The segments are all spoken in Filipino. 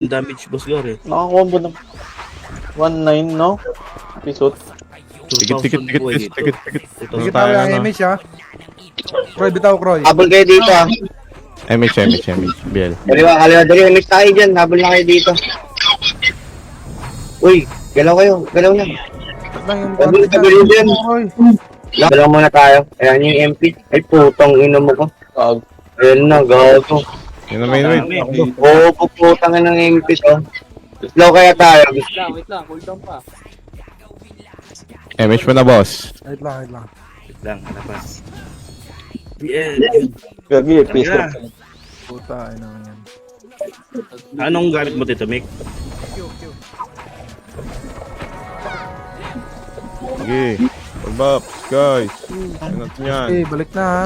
damage boss Gary. Nakakombo ng 1.9, no? Episode. Tikit. Sige tayo ang image ha. Kroy, bitaw Kroy. Habol kayo dito ah. MH, BL. Kaliwa, dali. Mix tayo dyan. Habol na kayo dito. Uy, galaw kayo. Galaw na. Lang yung Habol dyan. Kroy. Galaw muna tayo. Ayan yung MP. Ay, putong ino mo ko. Ayan na, gago. Yun ang main weight. Oo, puputang ng MP to. Slow kaya tayo. Wait lang, hold on pa. MH mo na, boss. Wait lang. Wait lang, labas. BL. Gagi, episode. Puta, ay naman yan. Anong gamit mo dito, Mick? Sige. Hold up, guys. Ano natin yan? Okay, balik na ha.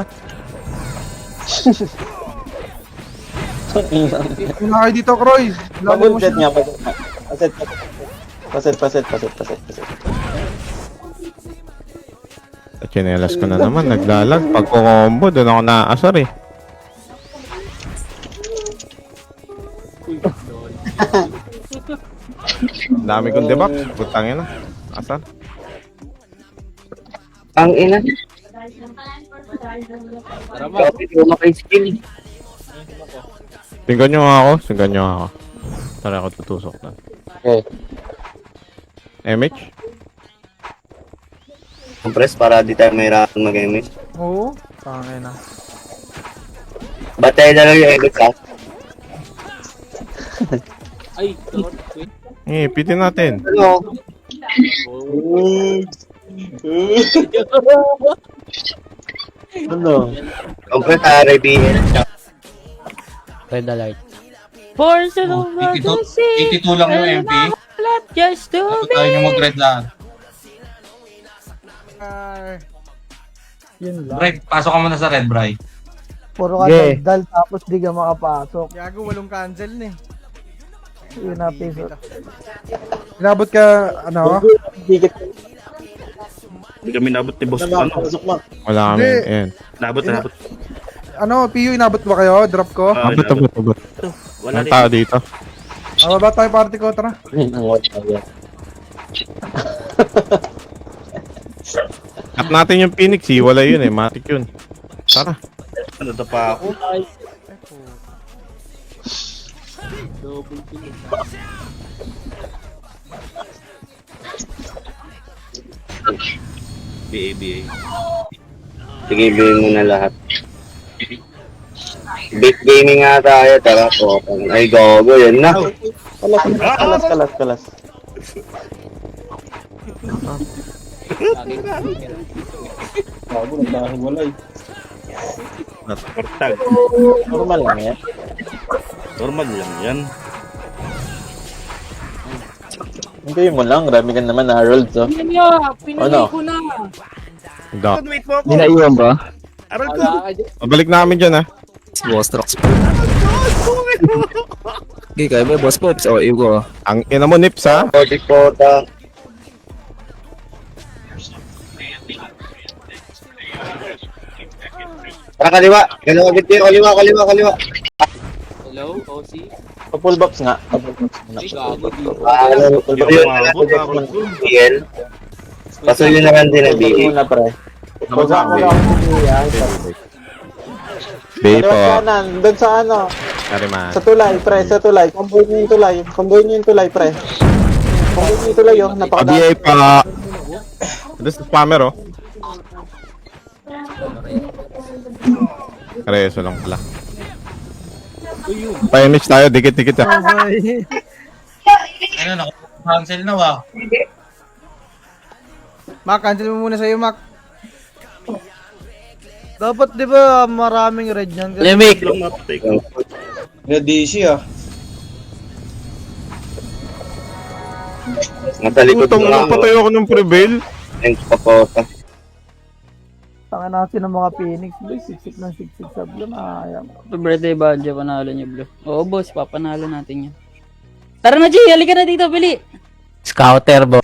Yung na kayo dito, Kroy. Laban mo Pag-set siya. nga, paset. Chinelas ko na naman, naglalag. Pag combo, doon ako naaasar eh. Dami kong debak. Putangin na. Asar. Ang ina. Grabe, di mo maka-skill. Singgan nyo nga ako. Tara ako tutusok na. Okay. MH? Compress para di tayo mahirapan mag-image. Oo. Tangin na. Batay na lang yung edit ha. Pitin natin. Ano? Ano? Compress tayo, BL. Red alert. Force over the sea. 82 lang yung MP. Just to Tapos be. tayo yung mag-red lang. Yun lang. Bray, pasok ka muna sa red, Bray. Puro ka Okay. dal tapos di ka makapasok. Gago, walong cancel na eh. Yun na piso. Inabot ka, ano? Dikit. Hindi kami nabot ni boss. Ano? Ano? Pasok mo. Wala kami. Hindi. Ayan. Nabot. Ano, PU, inabot ba kayo? Drop ko? Abot. Wala Ang rin. tao dito. Baba tayo party ko, tara. Ang watch na yan. At natin yung Phoenix eh. Wala yun eh. Matic yun. Tara. Ano to pa ako? BA. Sige, bilhin mo na lahat. Big gaming nga tayo, tara po. Ay, gogo, yan na. Kalas. Bago, nagbahiwalay. Natagtag. Normal lang yan. Normal lang yan. Hindi mo lang, rami ka naman na Harold, so. Ano? ko na. Da. Wait mo ako. Dinaiwan ba? Aral ko. Pabalik namin dyan ah. Boss trucks. Okay, kaya ba boss pops? O, iyo ko. Ang ina mo nips ha. 44 Tara, kaliwa. Galaw agad kayo. Kaliwa. Hello, OC? Pa-full box nga. Pa-full box muna. Yung umabot. Abot ko. BL. Pasuyo na lang din ang Full box BL. muna, pre. Naman sa amin. Kaliwa Bepo. kanan, doon sa ano, Kariman. sa tulay, pre, sa tulay. Comboy niyo yung tulay. Comboy niyo yung tulay, pre. Comboy niyo yung tulay, oh. Napakadami. ABA pa. This is spammer oh. Reso lang pala. Pa-image tayo, dikit-dikit ah. Ano, cancel na ba? Mac, cancel mo muna sa'yo, Mac. Dapat di ba maraming red niyan? Lemik. Lang mapatay ko. Nasa likod Putong lang. patay ako ng prevail. Thanks pa po. Tanga natin ng mga Phoenix. Boy, siksik sa blue. Ayam. Birthday badge, panalo niyo, Blue. Oo, boss, papanalo natin yan. Tara na, G! Halika na dito, bili! Scouter bo.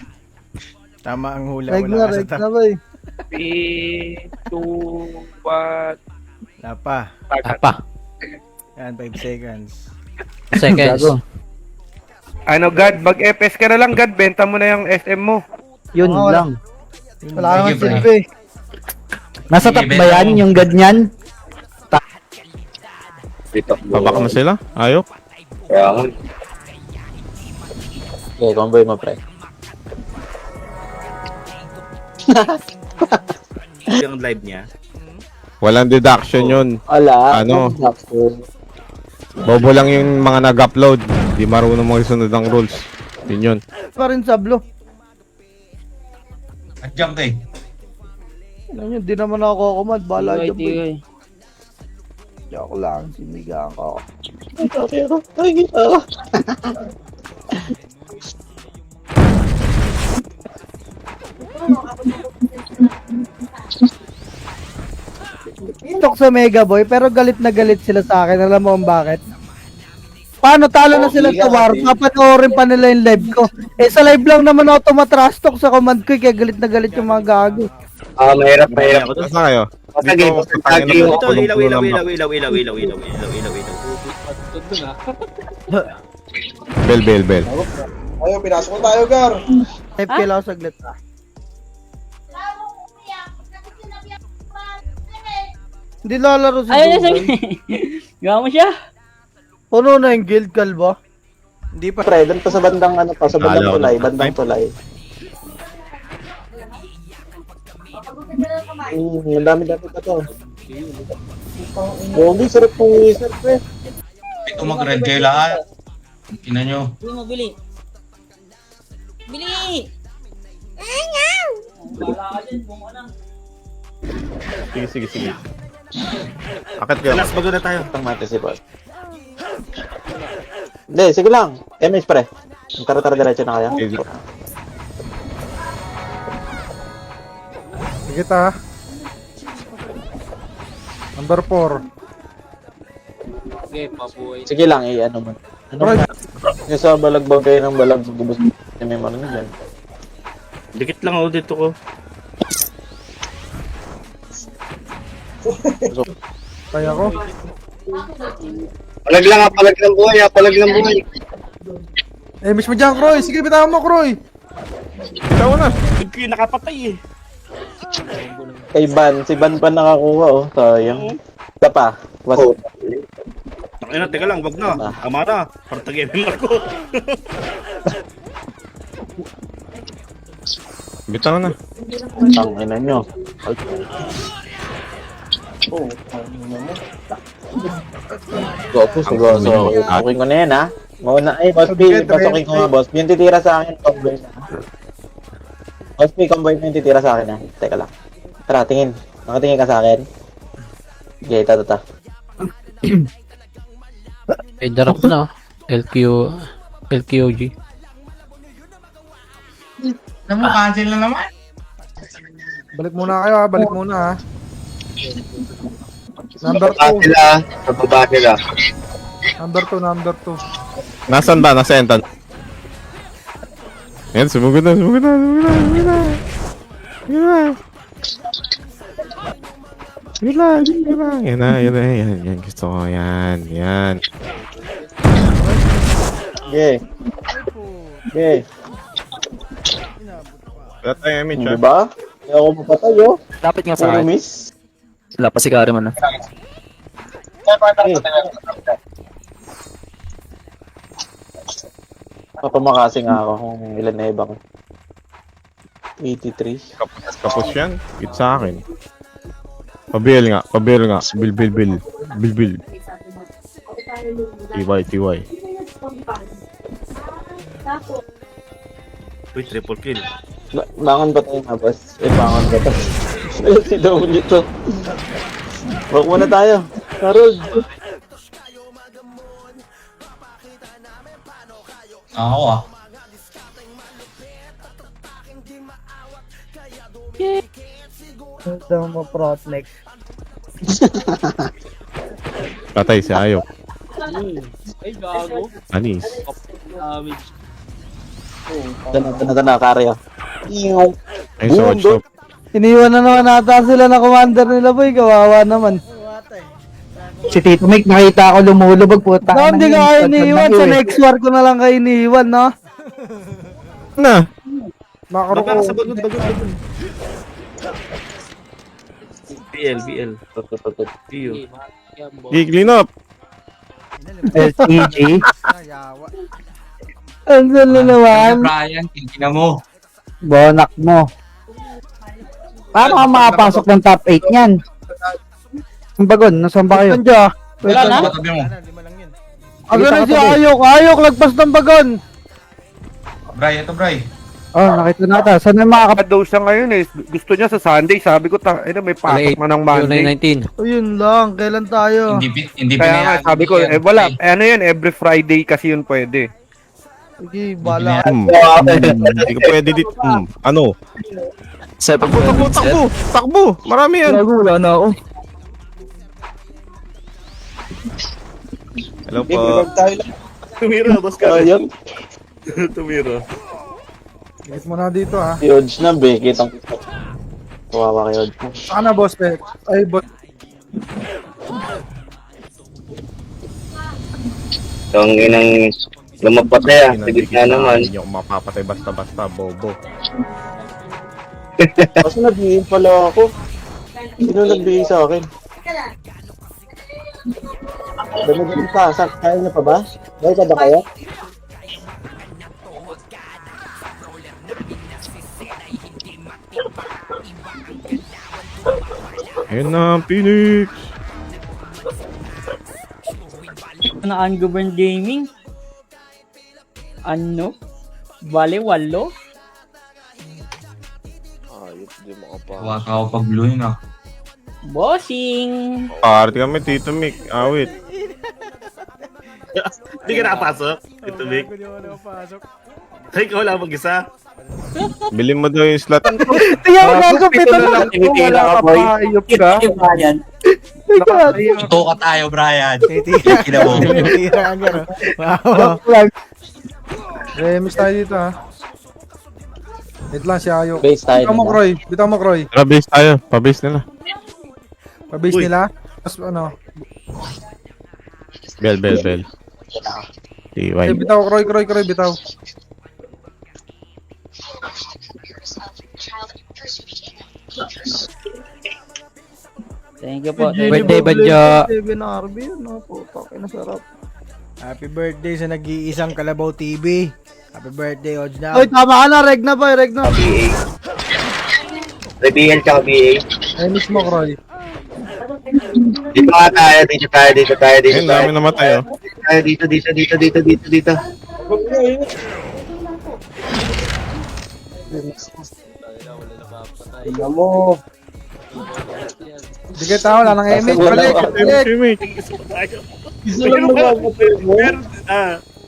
Tama ang hula. Reg Wala na, ka sa reg na boy. 3, 2, 1. Lapa. Apa. Yan, 5 seconds. Seconds. Ano, God, mag-FS ka na lang, God. Benta mo na yung SM mo. Yun Oo, lang. Wala naman Sige, pre. silbi. Nasa top ba yan, yung ganyan? Dito. Babaka mo sila? Ayok. Kaya ako. Okay, convoy mo, pre. Yung live niya. Walang deduction yun. Wala. Ano? Bobo lang yung mga nag-upload. Di marunong magsunod ng rules. Yun yun. Pa rin sablo. Nag-jump eh. Ano yun, di naman ako kumad. Bala Tigay, dyan, boy. tigay. Joke lang, sinigang ko. Tok sa Mega Boy, pero galit na galit sila sa akin. Alam mo kung bakit? Paano talo na sila sa war? Papanoorin pa nila yung live ko. Eh sa live lang naman ako tumatrash talk sa command ko, kaya galit na galit yung mga gago. Mahirap. Saan kayo? Pasagi, pasagi yung Ito, ilaw. Bel. Ayo, pinasok ko tayo, Gar. FK lang ako saglit. Hindi lalaro si Ayaw niya Dugan. sige. Gawa mo siya. Puno na yung guild kalbo. Hindi pa. Pre, doon pa sa bandang ano pa, sa bandang Alaw. tulay, bandang tulay. Ang dami-dami pa to. Bogi, sarap pong wizard, pre. Ito mag-red kayo lahat. Ina nyo. Bili mo, bili. Bili! Sige. Akit kayo. Last bago na tayo. Tang mati si boss. Hindi, sige lang. MS, pre. Tara-tara diretso na kaya. Sige. Sige ta. Number 4. Okay, pabuhay. Sige lang, ano mo. Ano ba? Yung sa balagbag kayo ng balag, gubos may marami dyan. Dikit lang ako dito ko. Kaya ko. Palag ng buhay. Eh, miss mo dyan, Kroy. Sige, bitawan mo, Kroy. Ikaw na. Hindi ko nakapatay eh. Kay Ban, si Ban pa nakakuha, oh. Sayang. Isa pa. Was. Ayun, teka lang, wag na. Ama na. Para tag-MMR ko. Bitaw na. Ang ina nyo. Gopo, siguro. Okay ko na yan, ha? Mauna, Boss B, pasukin ko nga, Boss B. Yung titira sa akin, convoy na. Boss B, convoy mo yung titira sa akin, ha? Teka lang. Tara, tingin. Nakatingin ka sa akin. Okay, tata. Eh, darap na. LQOG. Alam mo, cancel na naman. Balik muna kayo, ha. Balik muna, ha. Number 2. Bababa sila. Number 2. Nasaan ba? Nasa entan. Yan, sumugod na. Sige lang. Yan. Gusto ko yan. Okay. Wala tayo, Mitch, Hindi ba? Hindi ako mapatay, oh. Dapat nga Puro miss. Wala pa si Kari man. Papamakasi nga ako kung ilan na iba ko. 83. Kapos yan. Hit sa akin. Pabil nga. Bil. TY. Uy, triple kill. Bangon ba tayo nga, boss? Bangon ba tayo? Si W to. Walk muna tayo. Harold. Ako ah. Ito mo protect. Patay si Ayok. Ay, gago. Anis. Damage. Tana, Karyo. Ay, so watch top. Iniwan na naman ata sila na commander nila, boy. Kawawa naman. Si Tito Mike, nakita ako lumulubog, puta. No, hindi ka kayo iniiwan. Sa next war ko na lang kayo iniiwan, no? Na. Makaro ko. Baka sa bagod. BL. Iyo. Clean up. SEG. Andiyan na naman. Brian, tingnan mo. Bonak mo. Paano ka makapasok ng top 8 niyan? Ang bagon, nasaan ba kayo? Wala na? Tabi mo. Ano na si Ayok, lagpas ng bagon. Bray, ito Bray. Oh, nakita na ata. Saan na makakap... Daw siya ngayon eh. Gusto niya sa Sunday. Sabi ko, may pasok man ng Monday. 19. Ayun lang, kailan tayo? Hindi Kaya nga, pinayaan sabi ko, yan. wala. Ano yun, every Friday kasi yun pwede. Sige, bala. Hindi ko pwede dito. Ano? 7 Takbo! Marami yan! Wala na ako. Hello po. Tumira, boss ka. Ayun. Tumira. Higit mo na dito ha. Si Odge na, be. Kitang kawawa kay Odge. Saan na boss, pe? Ay, boss. Ang inang lumapatay ah. Sigit na naman. Hindi nyo mapapatay basta-basta, bobo. Kasi nabigay pala ako. Sino nagbigay sa akin? Dami pa. Kaya niya pa ba? Dahil ka ba kaya? Ayun na, Phoenix! Na ungoverned gaming? Ano? Bale, walo? Huwag ako pag-blue yun ah. Bossing! Party kami, Tito Mick. Awit. Hindi ka nakapasok. Ito, Vic. Ay, ikaw lang mag-isa. Bilhin mo daw yung slot. Tingnan mo lang kung pito na. Tinitira ka, boy. Ayop ka. Ito ka tayo, Brian. Tingnan mo. Miss tayo dito ha. Wait lang si Ayok. Base tayo Bitaw mo, na. Kroy. Bitaw mo, Kroy. Tara, base tayo. Pa-base nila. Pabase Uy. nila. Tapos ano. Bell. Eh, TY. bitaw, Kroy, bitaw. Thank you po. Birthday, Badyo. Seven RB, no? Puta, kinasarap. Happy birthday sa nag-iisang Kalabaw TV. Happy birthday, Odge na. Oy, tama ka na. Reg na boy, reg na. BL tsaka BA. Ay, miss mo, Kroy. Dito nga tayo, dito tayo. Ayun, namin namatay oh. Dito. Tingnan mo. Sige tao, wala nang image. Balik. Phoenix. Meron,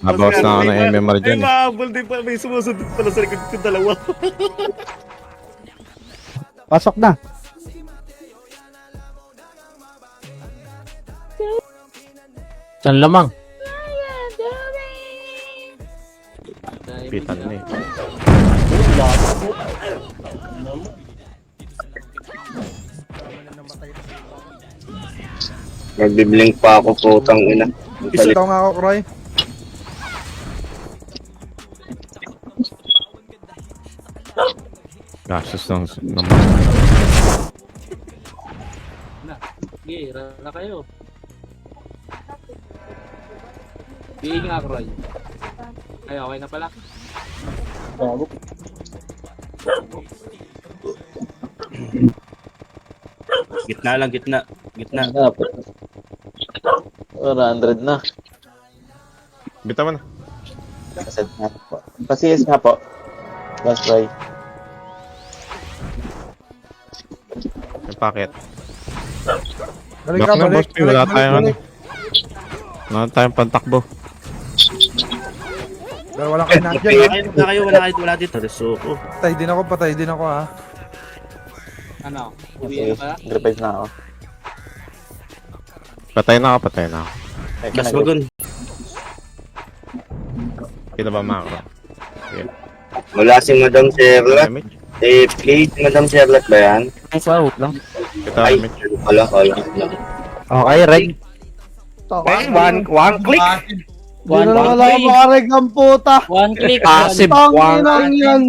Nabawas na ako ng MMR Ay, dyan. mahabol din pa. May sumusunod pala sa likod ko dalawa. Pasok na. San lamang. Pitan na eh. Magbiblink pa ako, putang ina. Isa tao nga ako, Kroy. Gastos ng naman. Sige, na kayo. Bigay nga, Roy. Ay, okay na pala. Gitna. 100 na. Bitawan na. Kasad na po. Pasiyas nga po. Last try. Yung packet. Balik Back ka, na, balik. boss. Wala tayong ano. Wala tayong pantakbo. Pero wala kayo na dyan, ha? Wala dito. Resuko. Patay din ako, ha? Ano? Okay. Revive na ako. Patay na ako. Mas magun. Kita ba makro? Wala si Madam Sherlock. Damage? Please, Madam Sherlock ba yan? Ay, sa hook lang. Kita Ay, damage. wala. Okay, reg. puta. One click. Di na lang alam makareg ang puta. One click. Passive. Tanginang yan.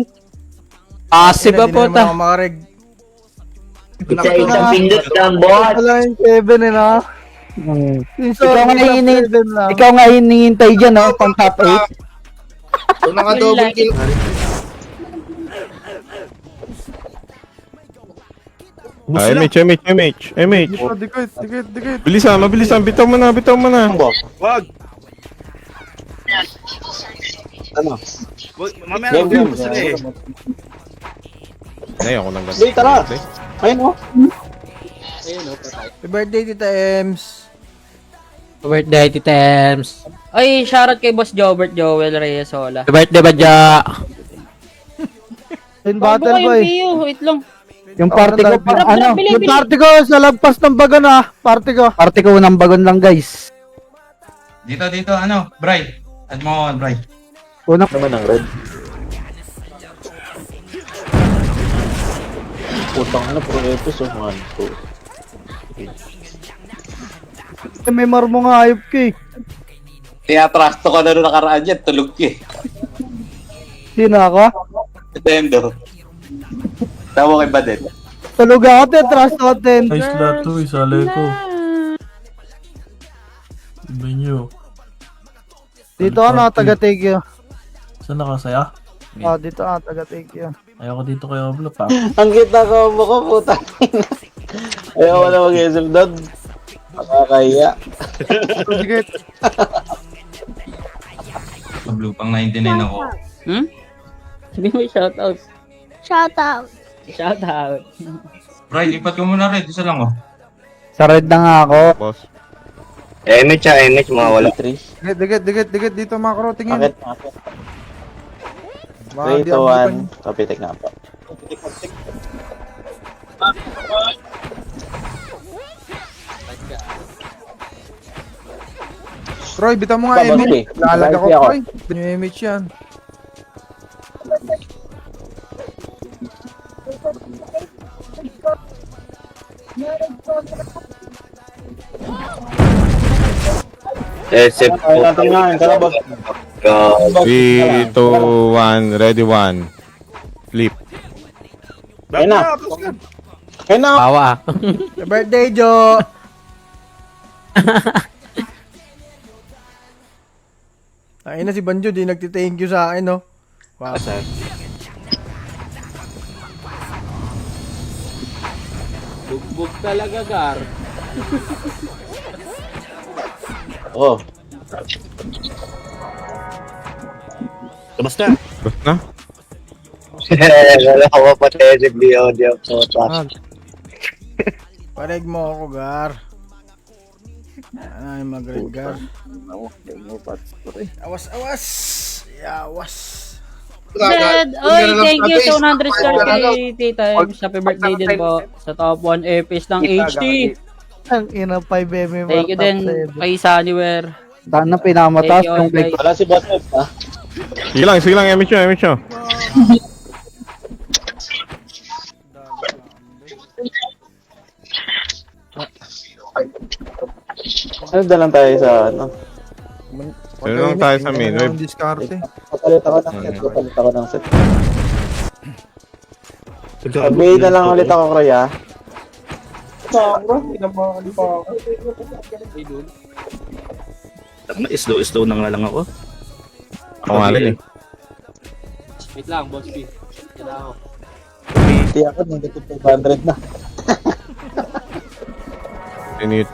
Passive ba po ta? Isa pindot lang, boss. Wala yung Kevin eh na. Ikaw nga Ikaw nga hinihintay dyan, no? Pang top 8. Kung naka-double kill. MH. Dikit. Bilisan. Bitaw mo na. Wag. Ano? Mamaya na Game. gusto sila eh. Ay, ako nang Sige, tara. Ayun, oh. Happy birthday, Tita Ems. Birthday, Tita Ems. Ay, shoutout kay Boss Jobert Joel Reyesola. Birthday ba dya? In Bago battle kayo, boy. Pio. Wait lang. Yung party ko, Bili. Yung party ko sa lagpas ng bagon ah. Party ko ng bagon lang, guys. Dito, Bray. Add mo ako, Bray. Unang naman ng red. Putang na, puro episode, man. May marmo nga ayop ka eh. Kaya trasto ka na nung nakaraan yan, tulog ka eh. Sino ako? Nintendo. Tawa kay Badet. Tulog ako, te. Trust ako, ten. Ay, sila to, isalay ko. Iba nyo. Dito ka na, taga-take you. Saan nakasaya? Ah, dito ka, taga-take you. Ayoko dito kay Oblo pa. Ang kita ko mo ko, puta. Ayaw ko na mag-isip doon. Makakaya. Dikit. Blue pang 99 ako. Sabi mo shoutout. Shoutout. Shoutout. Bray, lipat ko muna red. Isa lang oh. Sa red na nga ako. Boss. MH, mawala. 3. Dikit. Dito, macro. Tingin. Bakit? 3, 2, 1. Kapitik na po. Troy, bitaw mo nga Babas, MH. eh. Lalaga ko, Babas, ako. Troy. Yung MH yan. SF. Ay, natin nga, yung tara, boss. 3, 2, 1. Ready, 1. Flip. Ayun na. Ayun na. Tawa. Happy birthday, Jo! Ay na si Banjo, di nagti-thank you sa akin, no? Wow. Bugbog talaga, Gar. Oh. Basta. Basta. Wala ko pa tayo di audio po. Pareg mo ako, Gar. Ay, mag-red, Gar. Awas! Yawas! Red, oy, thank you sa 100 star kay Tita Ems. Happy birthday din po sa top 1 airpiece ng HD. Ang ina 5mm. Thank you din kay Sunnywear. Daan na pinamataas Thank you, yung guys. Wala si Boss F, ha? Sige lang, MH nyo. Ano dalang tayo sa, ano? Sino lang tayo sa main web? Diskarte. Papalit ako ng set. Sabihin na lang ulit ako, Kroy, ha? Slow na nga lang ako. Ako nga rin eh. Wait lang, Boss B. Kailangan ako. Hindi ako, negative 500 na.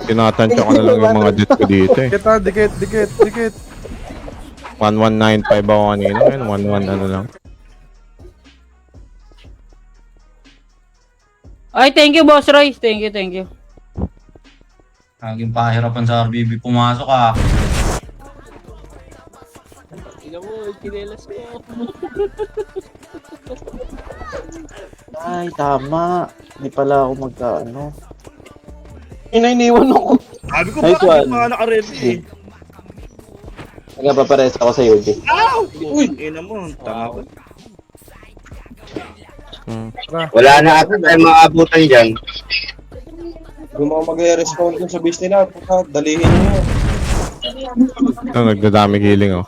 Tinatansya ko na lang yung mga jet ko dito eh. Dikit. 1195 ako kanina. Ngayon, 11 ano lang. Ay, thank you, Boss Roy. Thank you. Laging pahirapan sa RBB pumasok ah. Tingnan mo, kinelas ko. Ay, tama. Hindi pala ako magka-ano. Iniwan ako. Sabi ko Nice bakit one. yung mga naka-ready eh. Nagpapares ako sa UD. Uy! Ina mo, tanga ko. Wala na ata tayo maabutan dyan. Kung mga mag-respond dun sa base nila, dalihin nyo. Ito, nagdadami healing, oh.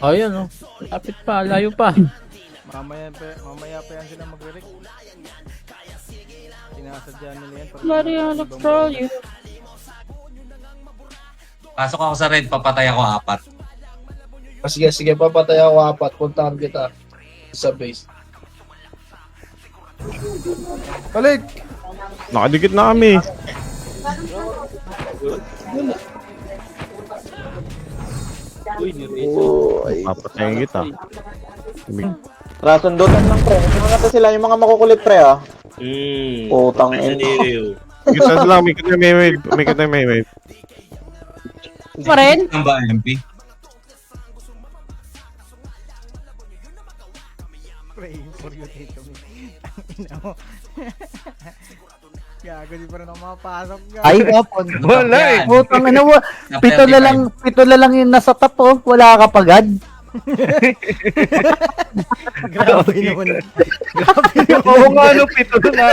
Ayun, oh. Lapit pa, layo pa. Mamaya pa yan sila magre-rec. Sinasadya nila yan. Bloody electro, you. Pasok ako sa red, papatay ako 4. Sige, papatay ako 4. Puntahan kita sa base. Balik! Nakadikit na kami. Papatayin kita. Rasundutan lang pre. Yung mga to sila, yung mga makukulit pre ah. Putang ina. Kita lang, may kita may wave. May kita may wave. Pa rin? Ang ba, MP? Praying for you, Tito. Ina mo. Gago, di pa rin ako makapasok. Ay, kapon. Wala eh. Putang ina mo. Pito na lang yung nasa top, oh. Wala ka pagad. Grabe naman. Grabe naman. Oo nga, no, pito na.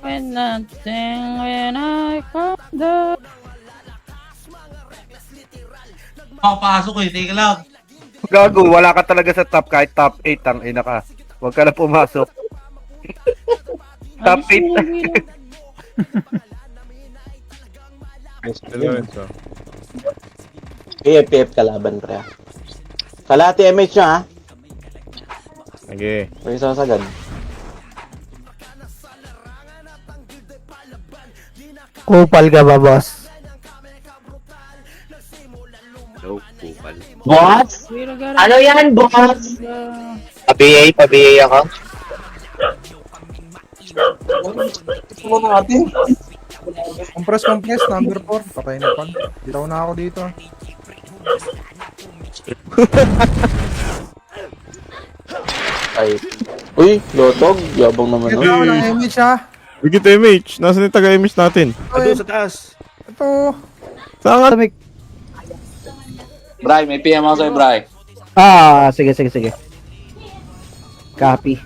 When nothing, when I come down. Papasok eh, teka lang. Gago, wala ka talaga sa top kahit top 8 ang ina ka. Huwag ka na pumasok. Top 8. PFPF kalaban pre ah. Kalahati MH nyo ah. Sige. May sasagad. Kupal ka ba, boss? Boss? Ano yan, boss? Pa-BA ako. Compress, number 4. Patay na pag. Bitaw na ako dito. Ay. Uy, lotog. Yabang naman Ito no. ako ng image ha. Bigit MH. Nasaan yung taga-MH natin? Ado sa taas. Ito. Saan nga? Bray, may PM ako sa'yo, Bray. Sige. Copy.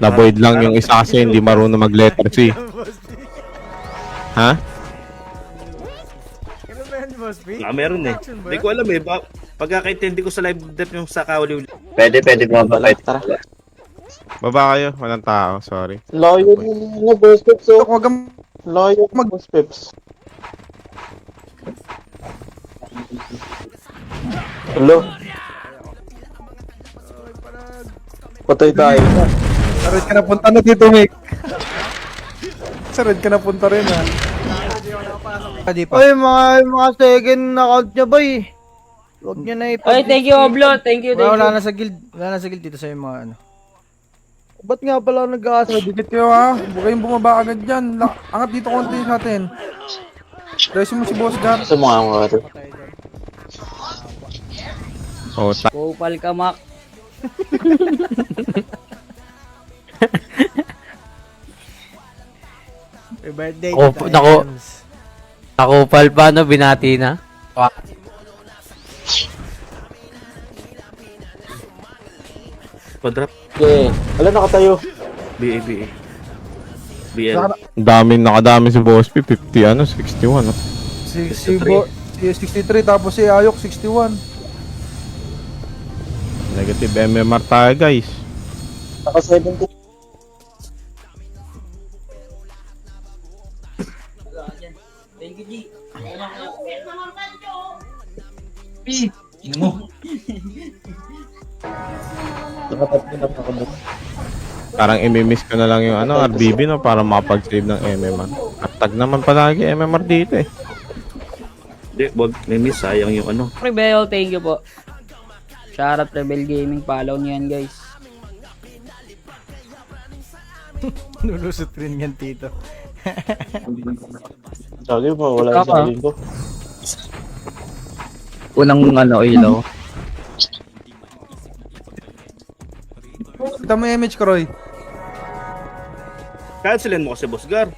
Na-void lang yung isa kasi hindi marunong mag-letter C. Ha? Ano ba yan, boss B? Meron eh. Hindi ko alam eh. Pagkakaintindi ko sa live death yung sa kauli. Pwede bumabalik. Tara. Baba kayo. Walang tao. Sorry. Loyo na boss Pips oh. Huwag kang Loyo boss Pips. Hello. Patay tayo. Sa red ka na punta na dito, Mick. Sa red ka na punta rin, ha. Ay, mga second account niya, boy. Huwag niyo na Ay, thank you, Oblo. Thank you. Wala na sa guild. Wala na sa guild dito sa mga ano. Ba't nga pala nag-aas? Dikit kayo, ha. Huwag kayong bumaba agad dyan. Angat dito konti sa atin. Dahil mo si Boss Gar. Sa mga mga ito. Oh, Kupal ka, Mac. Birthday. Nakupal pa, no? Binati na. Quadrop. Okay. Wala nakatayo. BA. BL. nakadami si Boss P. 50 ano, 61. No? Si 63 tapos si Ayok 61. Negative MMR tayo, guys. Naka 70. Thank you, G. Ino mo. Nakatatlo na nakabot. Parang i-miss ko na lang yung ano, RBB no, para mapag-save ng MMR. At tag naman palagi MMR dito eh. Hindi, wag. May miss. Sayang yung ano. Rebel, thank you po. Shoutout Rebel Gaming. Follow niyo yan, guys. Nulusot rin yan, Tito. Sabi mo, wala yung sabihin ko. Unang ilaw. Kita mo yung image, Kroy. Cancelin mo kasi, Boss Gar.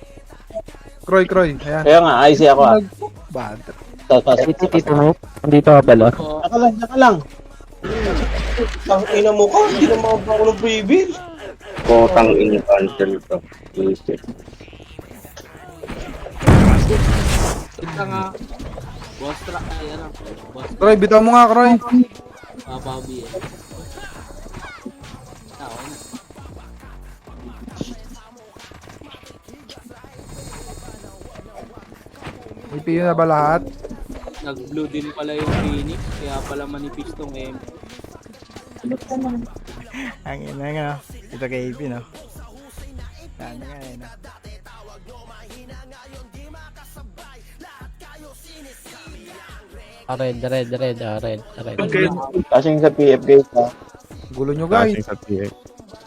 Kroy. Ayan. Kaya nga, IC ako ah. Bad. Tapos. Tito, nandito ka pala. Naka lang. Ang ina mo ka, hindi na makabang ako ng previous. Putang ina cancel to. Bullshit. Ito nga. Boss truck ay ano. Boss Kroy, bitaw mo nga, Kroy. Bobby eh. Okay na. May piyo na ba lahat? Nag-blue din pala yung Phoenix. Kaya pala manipis tong M. Ang ina nga. Ito kay AP, no? Ano nga eh, no? Red. Okay. Kasing sa PF guys ha. Gulo nyo, guys. Sa PX.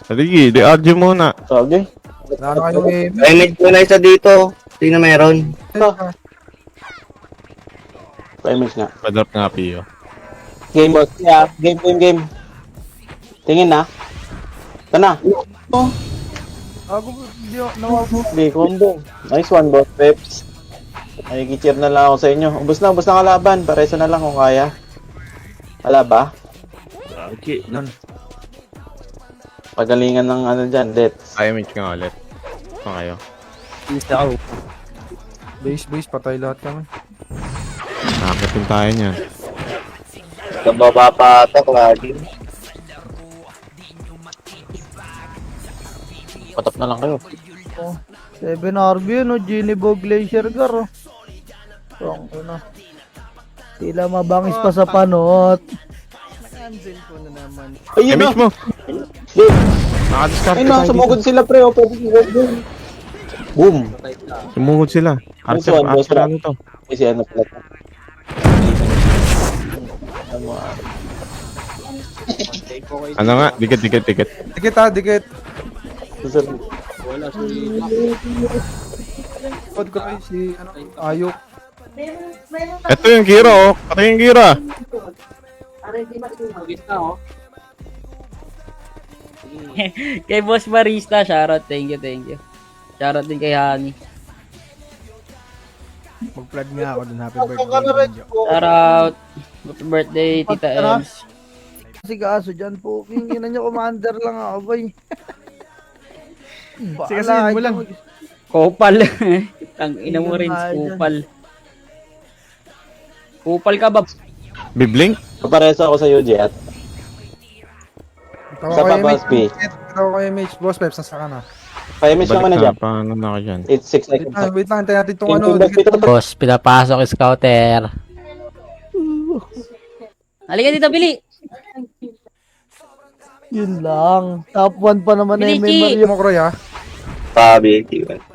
Sige, di-argue muna. Sige. Wala na kayong game. Ay, may muna isa dito. Sino meron? Paimage nga. Padrop nga, Pio. Game boss. Yeah, game. Tingin na. Ito na. Ako, hindi ako nawawala. Hindi, combo. Nice one, boss Peps. Nakikicheer na lang ako sa inyo. Ubus na kalaban. Pareso na lang kung kaya. Wala ba? Okay. Pagalingan ng ano dyan, deaths. Image nga ulit. Kung kayo. Base, patay lahat kami. Nakakitin tayo niyan. Kababa pa ata, lagi. Patap na lang kayo. 7 RB yun, no? Ginibog Glacier Gar, oh. So, ano. Sila mabangis pa sa panot. Cancel ko na naman. Ayun na! Image mo! Nakadiskarte Ayun tayo na, sumugod dito. sila pre. O, pwede sumugod dun. Boom! Sumugod sila. Nice one, boss. Archer ano to? Kasi ano pala to. Ano nga? Dikit. Dikit ha, dikit. Wala si Pod ko ay si, ano, Ayok. Ito yung Kira, oh. Patay yung Kira. Gista oh. Kay Boss Barista, shoutout. Thank you. Shoutout din kay Hani. Mag-plug nga ako dun. Happy birthday. Shoutout. Happy birthday, Tita Ems. Kasi kaso dyan po, ina nyo, commander lang ako, boy. Sige, mo lang. Kupal. Tang ina mo rin, kupal. Kupal ka ba? Bibling? Papareso ako sa UJ at Tawa sa ko yung Babas B. Tawa ko yung image. Boss Peps, nasa ka na. Pa-image naman na dyan. Paano na ako dyan? It's 6 seconds. Wait lang, hintayin natin itong Yung ano. feedback Dikit dito. Boss, pinapasok scouter. Halika dito, Billy. Yun lang. Top 1 pa naman na Bilichi! MMR mo, Kroy ha. Pabi, T1.